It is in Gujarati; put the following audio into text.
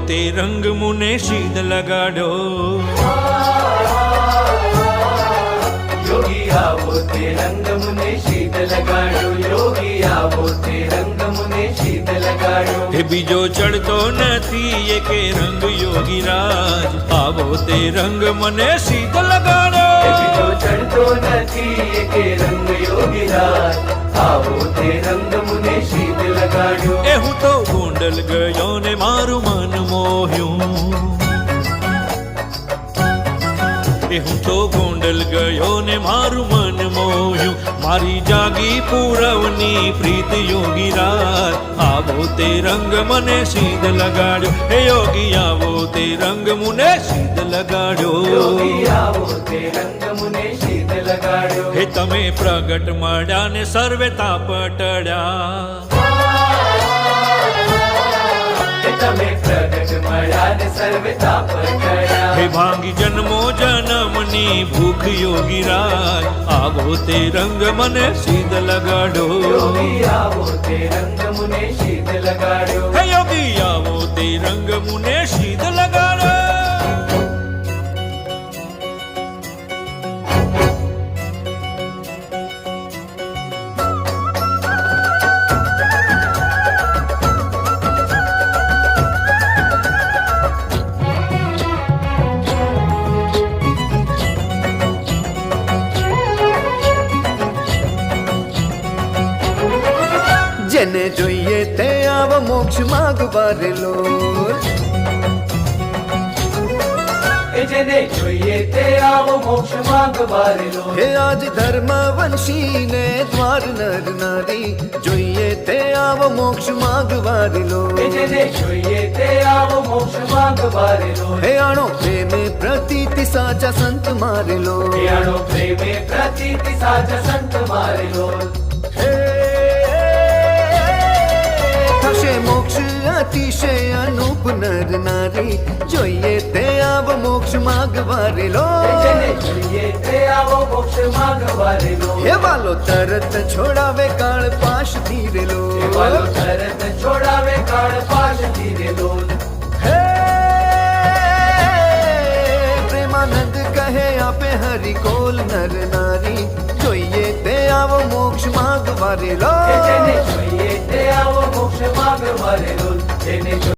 તે રંગ મુને સીધ લગાડો योगी आवो ते रंग मुने शीत लगाड़ो योगी आवो ते रंग मुने शीत लगाड़ो हे बीजो चढ़तो નથી એ કે રંગ યોગી રાજ આવો તે રંગ મને સીધ લગાડો बीजो चढ़तो નથી એ કે रंग योगी राज आवो ते रंग मुने शीत लगाड़ो એ હું તો ગોંડલ ગયો ને મારું મન મોહ્યું એ હું તો ગોંડલ ગયો ને મારું મન મોહ્યું મારી જાગી પૂરવની પ્રીત યોગી રાજ આવો તે રંગ મને સીધ લગાડ્યો હે યોગી આવો તે રંગ મુને સીધ લગાડ્યો योगी आवो ते रंग मुने शीत लगाड़ो હે તમે પ્રગટ મળ્યા ને સર્વે તાપટડ્યા तमे प्रगट मळ्या ने सर्वे ताप टळ्या हे भांगी जन्मो जन्मनी भूख योगी राज आवो ते रंग मने સીધ લગાડો योगी आवो ते रंग मुने शीत लगाड़ो હે યોગી આવો તે રંગ મુને સીધ લગાડો જેને જોઈએ તે આવ મોક્ષ માગવારે લો जेने જોઈએ તે આવો મોક્ષ માંગવારે લો હે આજ ધર્મ વંશી ને દ્વાર નર નારી જોઈએ તે આવ મોક્ષ માગવારે લો જેને જોઈએ તે આવો મોક્ષ માંગવારે લો હે આણો પ્રેમે પ્રતીતિ સાચા સંત મારે લો યાણો પ્રેમે પ્રતીતિ સાચા સંત મારે લો હે થશે મોક્ષ અતિશય અનુપ નર નારી જોઈએ તે આવ મોક્ષ માગવારે લો જેને જોઈએ તે આવો મોક્ષ માંગવારે લો હે વાલો તરત છોડાવે કાળ પાશ ધીરે લો વાલો તરત છોડાવે કાળ પાશ ધીરે લો હે પ્રેમાનંદ કહે આપે હરિ કોલ નર નારી જોઈએ તે આવો મોક્ષ માગવારે લો જેને જોઈએ તે આવો મોક્ષ માંગવારે લો જેને